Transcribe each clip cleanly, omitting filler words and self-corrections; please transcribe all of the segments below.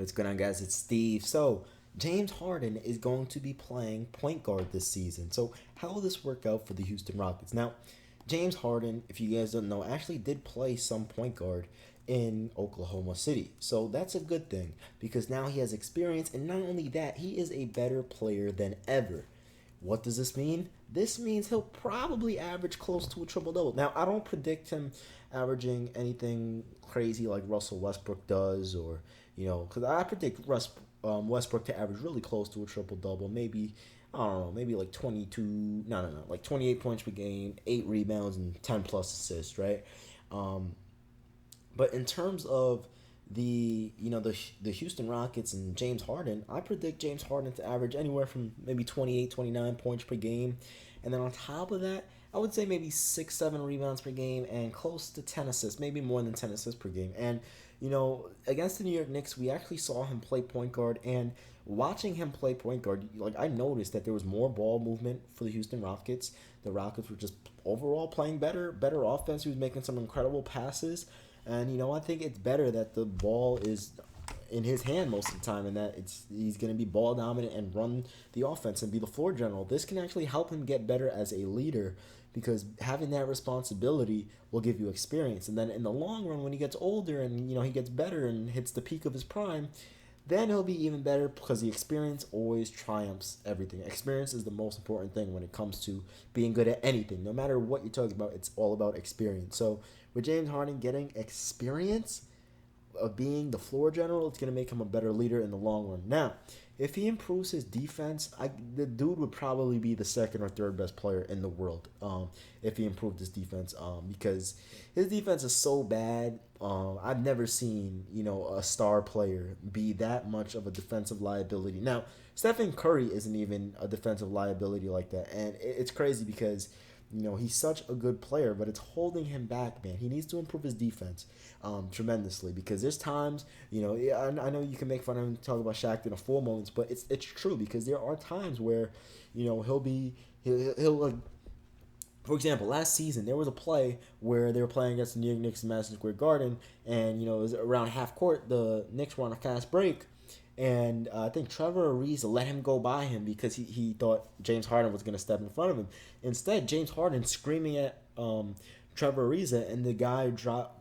What's going on, guys? It's Steve. So, James Harden is going to be playing point guard this season. So, how will this work out for the Houston Rockets? Now, James Harden, if you guys don't know, actually did play some point guard in Oklahoma City. So, that's a good thing because now he has experience, and not only that, he is a better player than ever. What does this mean? This means he'll probably average close to a triple double. Now, I don't predict him averaging anything crazy like Russell Westbrook does, or because I predict Westbrook to average really close to a triple double. Maybe I don't know, maybe like 22. No, like 28 points per game, 8 rebounds, and 10 plus assists, right? Um, but in terms of the Houston Rockets and James Harden, I predict James Harden to average anywhere from maybe 28, 29 points per game. And then on top of that, I would say maybe 6, 7 rebounds per game and close to 10 assists, maybe more than 10 assists per game. And, against the New York Knicks, we actually saw him play point guard. And watching him play point guard, like I noticed that there was more ball movement for the Houston Rockets. The Rockets were just overall playing better offense. He was making some incredible passes. And I think it's better that the ball is in his hand most of the time, and that he's going to be ball dominant and run the offense and be the floor general. This can actually help him get better as a leader because having that responsibility will give you experience. And then in the long run, when he gets older and he gets better and hits the peak of his prime, then he'll be even better because the experience always triumphs everything. Experience is the most important thing when it comes to being good at anything. No matter what you're talking about, it's all about experience. So with James Harden getting experience of being the floor general, it's going to make him a better leader in the long run. Now, if he improves his defense, the dude would probably be the second or third best player in the world if he improved his defense because his defense is so bad. I've never seen, a star player be that much of a defensive liability. Now, Stephen Curry isn't even a defensive liability like that, and it's crazy because he's such a good player, but it's holding him back, man. He needs to improve his defense tremendously because there's times, I know you can make fun of him, talk about Shaq in a full moments, but it's true because there are times where, he'll like, for example, last season there was a play where they were playing against the New York Knicks in Madison Square Garden, and it was around half court. The Knicks were on a fast break, and I think Trevor Ariza let him go by him because he thought James Harden was going to step in front of him. Instead, James Harden screaming at Trevor Ariza, and the guy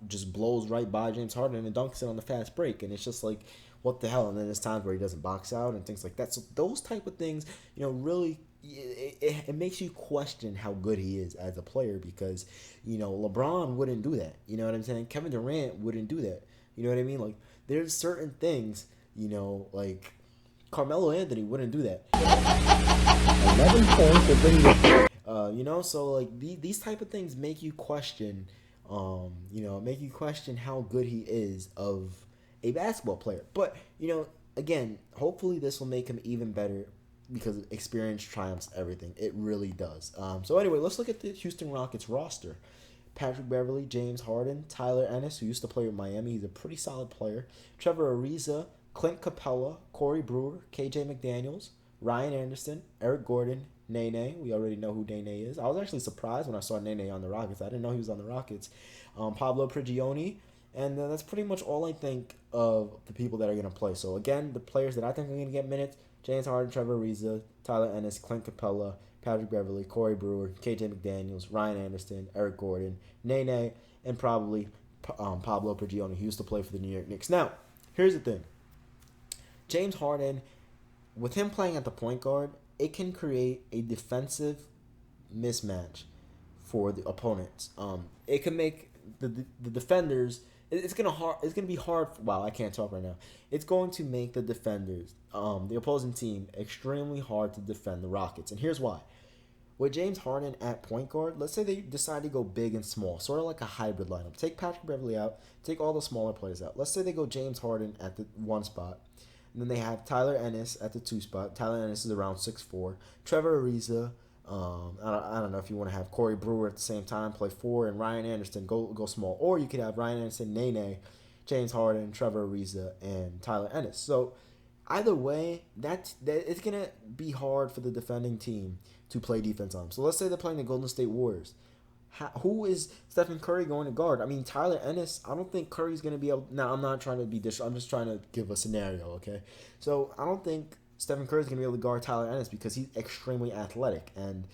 just blows right by James Harden and dunks it on the fast break. And it's just like, what the hell? And then there's times where he doesn't box out and things like that. So those type of things, really, it makes you question how good he is as a player because, LeBron wouldn't do that. You know what I'm saying? Kevin Durant wouldn't do that. You know what I mean? Like, there's certain things, like Carmelo Anthony wouldn't do that. 11 points to bring so like these type of things make you question, how good he is of a basketball player. But, again, hopefully this will make him even better because experience triumphs everything. It really does. So anyway, let's look at the Houston Rockets roster. Patrick Beverley, James Harden, Tyler Ennis, who used to play with Miami. He's a pretty solid player. Trevor Ariza, Clint Capella, Corey Brewer, KJ McDaniels, Ryan Anderson, Eric Gordon, Nene. We already know who Nene is. I was actually surprised when I saw Nene on the Rockets. I didn't know he was on the Rockets. Pablo Prigioni. And that's pretty much all I think of the people that are going to play. So, again, the players that I think are going to get minutes, James Harden, Trevor Ariza, Tyler Ennis, Clint Capella, Patrick Beverley, Corey Brewer, KJ McDaniels, Ryan Anderson, Eric Gordon, Nene, and probably Pablo Prigioni, who used to play for the New York Knicks. Now, here's the thing. James Harden, with him playing at the point guard, it can create a defensive mismatch for the opponents. It can make the defenders. It's gonna be hard. Wow, I can't talk right now. It's going to make the defenders, the opposing team, extremely hard to defend the Rockets. And here's why. With James Harden at point guard, let's say they decide to go big and small, sort of like a hybrid lineup. Take Patrick Beverley out, take all the smaller players out. Let's say they go James Harden at the one spot, and then they have Tyler Ennis at the two spot. Tyler Ennis is around 6'4". Trevor Ariza, I don't know if you want to have Corey Brewer at the same time, play 4, and Ryan Anderson go small. Or you could have Ryan Anderson, Nene, James Harden, Trevor Ariza, and Tyler Ennis. So either way, that it's going to be hard for the defending team to play defense on them. So let's say they're playing the Golden State Warriors. who is Stephen Curry going to guard? I mean, Tyler Ennis. I don't think Curry's going to be able. Now, I'm not trying to be this. I'm just trying to give a scenario. Okay, so I don't think Stephen Curry's going to be able to guard Tyler Ennis because he's extremely athletic, and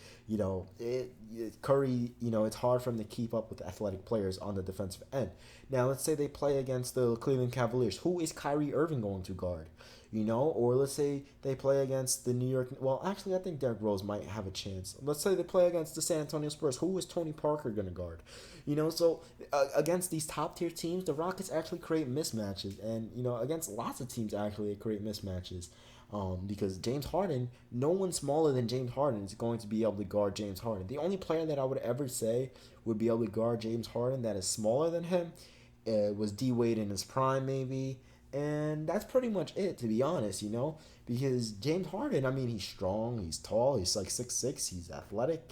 Curry. It's hard for him to keep up with athletic players on the defensive end. Now, let's say they play against the Cleveland Cavaliers. Who is Kyrie Irving going to guard? Or let's say they play against the New York. Well, actually, I think Derrick Rose might have a chance. Let's say they play against the San Antonio Spurs. Who is Tony Parker going to guard? So against these top tier teams, the Rockets actually create mismatches, and against lots of teams actually they create mismatches. Because James Harden, no one smaller than James Harden is going to be able to guard James Harden. The only player that I would ever say would be able to guard James Harden that is smaller than him was D Wade in his prime, maybe. And that's pretty much it, to be honest, because James Harden, I mean, he's strong, he's tall, he's like 6'6", he's athletic,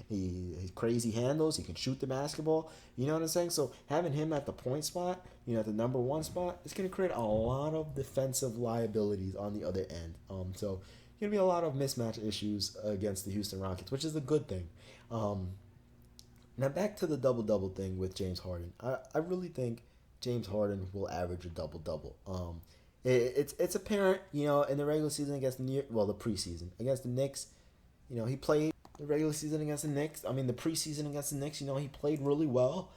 he's crazy handles, he can shoot the basketball, you know what I'm saying? So having him at the point spot, at the number one spot, it's going to create a lot of defensive liabilities on the other end. So going to be a lot of mismatch issues against the Houston Rockets, which is a good thing. Now back to the double-double thing with James Harden. I really think James Harden will average a double-double. It's apparent, in the regular season against the preseason against the Knicks, he played the regular season against the Knicks. I mean, the preseason against the Knicks, he played really well.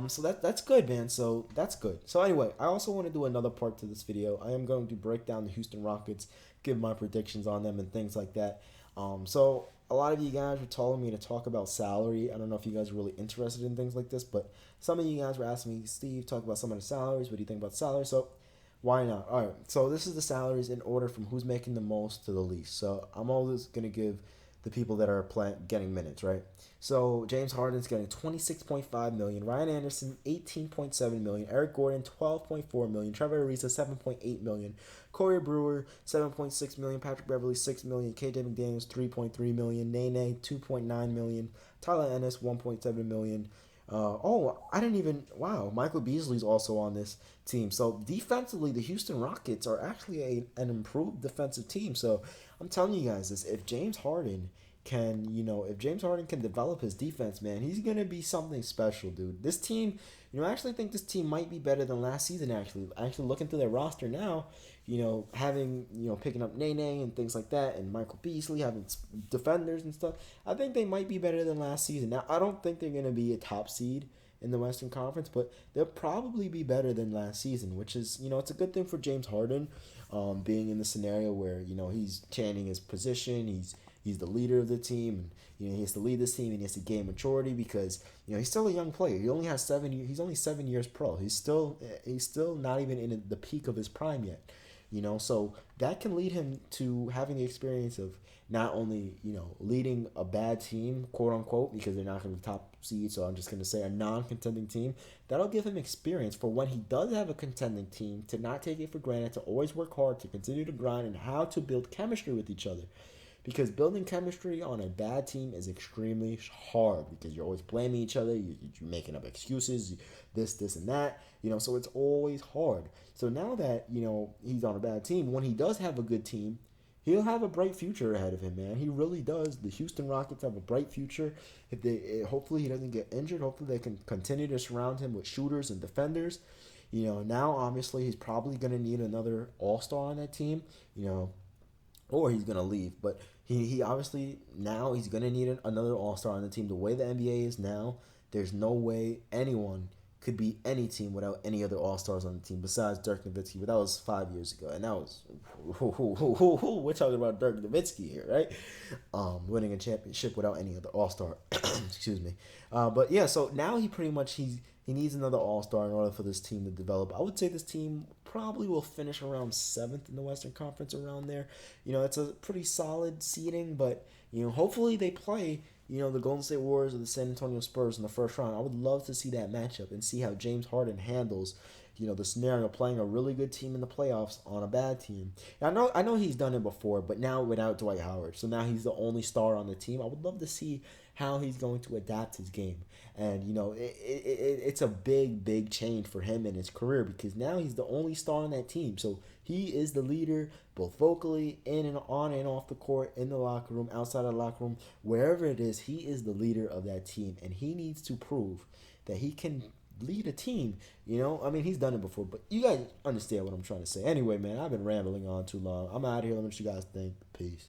So that's good, man. So that's good. So anyway, I also want to do another part to this video. I am going to break down the Houston Rockets, give my predictions on them and things like that. So a lot of you guys were telling me to talk about salary. I don't know if you guys are really interested in things like this, but some of you guys were asking me, Steve, talk about some of the salaries. What do you think about salaries? So why not? All right. So this is the salaries in order from who's making the most to the least. So I'm always going to give the people that are getting minutes, right? So James Harden's getting $26.5 million, Ryan Anderson $18.7 million, Eric Gordon $12.4 million, Trevor Ariza $7.8 million, Corey Brewer $7.6 million, Patrick Beverley $6 million, KJ McDaniels $3.3 million, Nene $2.9 million, Tyler Ennis $1.7 million. Michael Beasley's also on this team. So defensively, the Houston Rockets are actually an improved defensive team. So I'm telling you guys this: if James Harden can develop his defense, man, he's gonna be something special, dude. This team, I actually think this team might be better than last season. Actually looking through their roster now, having picking up Nene and things like that, and Michael Beasley having defenders and stuff, I think they might be better than last season. Now, I don't think they're gonna be a top seed in the Western Conference, but they'll probably be better than last season, which is it's a good thing for James Harden, being in the scenario where he's chanting his position, he's the leader of the team, and he has to lead this team, and he has to gain maturity because he's still a young player. He only has 7 years. He's only 7 years pro. He's still not even in the peak of his prime yet. So that can lead him to having the experience of not only leading a bad team, quote unquote, because they're not going to be top seed. So I'm just going to say a non-contending team. That'll give him experience for when he does have a contending team, to not take it for granted, to always work hard, to continue to grind, and how to build chemistry with each other. Because building chemistry on a bad team is extremely hard, because you're always blaming each other, you're making up excuses, this, and that, so it's always hard. So now that, he's on a bad team, when he does have a good team, he'll have a bright future ahead of him, man. He really does. The Houston Rockets have a bright future. Hopefully he doesn't get injured. Hopefully they can continue to surround him with shooters and defenders. Now obviously he's probably going to need another all-star on that team, or he's going to leave. But he obviously, now he's going to need another all-star on the team. The way the NBA is now, there's no way anyone could beat any team without any other all-stars on the team besides Dirk Nowitzki. But that was 5 years ago, and that was we're talking about Dirk Nowitzki here, right? Winning a championship without any other all-star. Excuse me. But yeah, so now he needs another all-star in order for this team to develop. I would say this team probably will finish around 7th in the Western Conference, around there. It's a pretty solid seeding, but hopefully they play the Golden State Warriors or the San Antonio Spurs in the first round. I would love to see that matchup and see how James Harden handles the scenario of playing a really good team in the playoffs on a bad team. And I know he's done it before, but now without Dwight Howard. So now he's the only star on the team. I would love to see how he's going to adapt his game. And it's a big change for him in his career because now he's the only star on that team. So he is the leader, both vocally, in and on and off the court, in the locker room, outside of the locker room, wherever it is. He is the leader of that team, and he needs to prove that he can lead a team. I mean, he's done it before, but you guys understand what I'm trying to say. Anyway, man, I've been rambling on too long. I'm out of here. Let me know what you guys think. Peace.